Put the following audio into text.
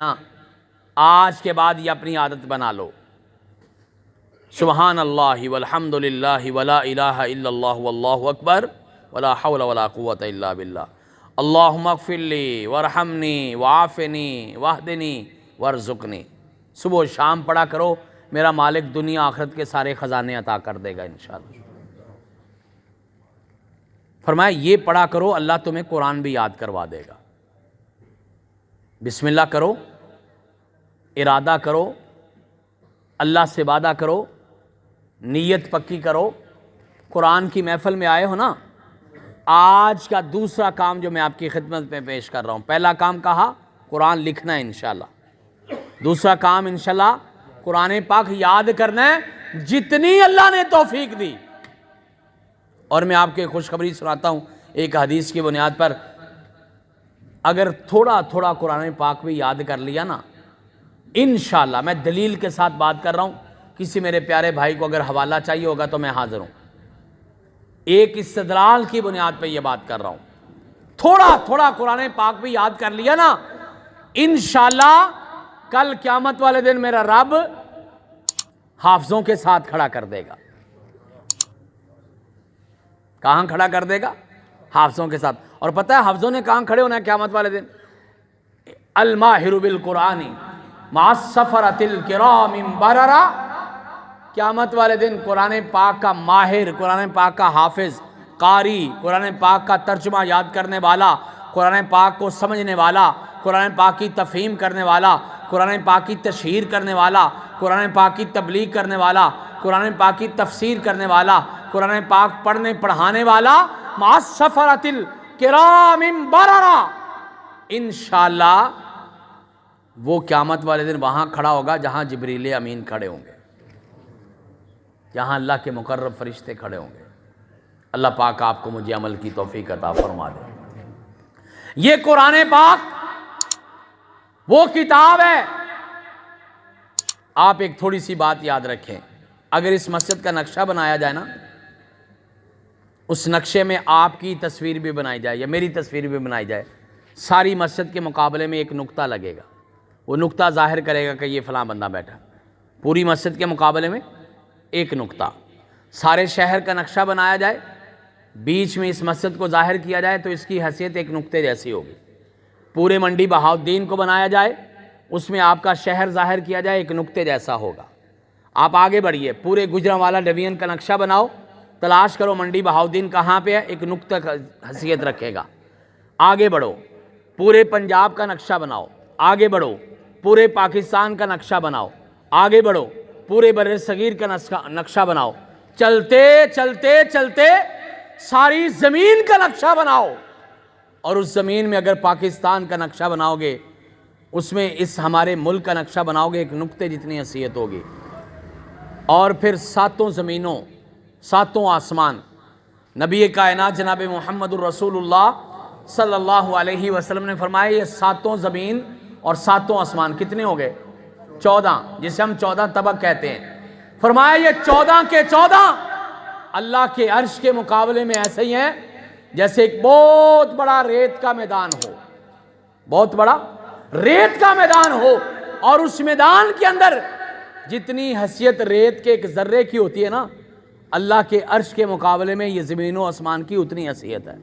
نا آج کے بعد یہ اپنی عادت بنا لو، سبحان اللہ والحمد للہ ولا الہ الا اللہ واللہ اکبر ولا حول ولا قوۃ الا باللہ، اللہم اغفر لی وارحمنی وعافنی واہدنی وارزقنی۔ صبح و شام پڑھا کرو، میرا مالک دنیا آخرت کے سارے خزانے عطا کر دے گا انشاءاللہ۔ فرمایا یہ پڑھا کرو، اللہ تمہیں قرآن بھی یاد کروا دے گا۔ بسم اللہ کرو، ارادہ کرو، اللہ سے وعدہ کرو، نیت پکی کرو۔ قرآن کی محفل میں آئے ہو نا، آج کا دوسرا کام جو میں آپ کی خدمت میں پیش کر رہا ہوں، پہلا کام کہا قرآن لکھنا ہے انشاءاللہ، دوسرا کام انشاءاللہ قرآن پاک یاد کرنا ہے جتنی اللہ نے توفیق دی۔ اور میں آپ کے خوشخبری سناتا ہوں ایک حدیث کی بنیاد پر، اگر تھوڑا تھوڑا قرآن پاک بھی یاد کر لیا نا، انشاءاللہ میں دلیل کے ساتھ بات کر رہا ہوں، کسی میرے پیارے بھائی کو اگر حوالہ چاہیے ہوگا تو میں حاضر ہوں، ایک استدلال کی بنیاد پہ یہ بات کر رہا ہوں، تھوڑا تھوڑا قرآن پاک بھی یاد کر لیا نا، انشاءاللہ کل قیامت والے دن میرا رب حافظوں کے ساتھ کھڑا کر دے گا۔ کہاں کھڑا کر دے گا؟ حافظوں کے ساتھ۔ اور پتہ ہے حافظوں نے کہاں کھڑے ہونا ہے قیامت والے دن؟ الماہر بالقرآن مع السفرۃ الکرام بررا، قیامت والے دن قرآن پاک کا ماہر، قرآن پاک کا حافظ، قاری، قرآن پاک کا ترجمہ یاد کرنے والا، قرآن پاک کو سمجھنے والا، قرآن پاک کی تفہیم کرنے والا، قرآن پاک کی تشہیر کرنے والا، قرآن پاک کی تبلیغ کرنے والا، قرآن پاک کی تفسیر کرنے والا، قرآن پاک پڑھنے پڑھانے والا، مع السفرۃ الکرام بررا، انشاءاللہ وہ قیامت والے دن وہاں کھڑا ہوگا جہاں جبریل امین کھڑے ہوں گے، جہاں اللہ کے مقرب فرشتے کھڑے ہوں گے۔ اللہ پاک آپ کو مجھے عمل کی توفیق عطا فرما دے۔ یہ قرآن پاک وہ کتاب ہے، آپ ایک تھوڑی سی بات یاد رکھیں، اگر اس مسجد کا نقشہ بنایا جائے نا، اس نقشے میں آپ کی تصویر بھی بنائی جائے یا میری تصویر بھی بنائی جائے، ساری مسجد کے مقابلے میں ایک نقطہ لگے گا، وہ نقطہ ظاہر کرے گا کہ یہ فلاں بندہ بیٹھا۔ پوری مسجد کے مقابلے میں ایک نقطہ، سارے شہر کا نقشہ بنایا جائے، بیچ میں اس مسجد کو ظاہر کیا جائے تو اس کی حیثیت ایک نقطے جیسی ہوگی۔ پورے منڈی بہاؤالدین کو بنایا جائے، اس میں آپ کا شہر ظاہر کیا جائے، ایک نقطے جیسا ہوگا۔ آپ آگے بڑھیے، پورے گجرانوالہ ڈویژن کا نقشہ بناؤ، تلاش کرو منڈی بہاؤالدین کہاں پہ ہے، ایک نقطہ حیثیت رکھے گا۔ آگے بڑھو، پورے پنجاب کا نقشہ بناؤ، آگے بڑھو، پورے پاکستان کا نقشہ بناؤ، آگے بڑھو، پورے بر صغیر کا نقشہ بناؤ، چلتے چلتے چلتے ساری زمین کا نقشہ بناؤ، اور اس زمین میں اگر پاکستان کا نقشہ بناؤ گے، اس میں اس ہمارے ملک کا نقشہ بناؤ گے، ایک نقطے جتنی حیثیت ہوگی۔ اور پھر ساتوں زمینوں، ساتوں آسمان، نبی کائنات جناب محمد الرسول اللہ صلی اللہ علیہ وسلم نے فرمایا یہ ساتوں زمین اور ساتوں آسمان کتنے ہو گئے؟ 14، جسے ہم 14 طبق کہتے ہیں۔ فرمایا یہ 14 کے 14 اللہ کے عرش کے مقابلے میں ایسے ہی ہیں جیسے ایک بہت بڑا ریت کا میدان ہو، بہت بڑا ریت کا میدان ہو، اور اس میدان کے اندر جتنی حیثیت ریت کے ایک ذرے کی ہوتی ہے نا، اللہ کے عرش کے مقابلے میں یہ زمین و آسمان کی اتنی حیثیت ہے۔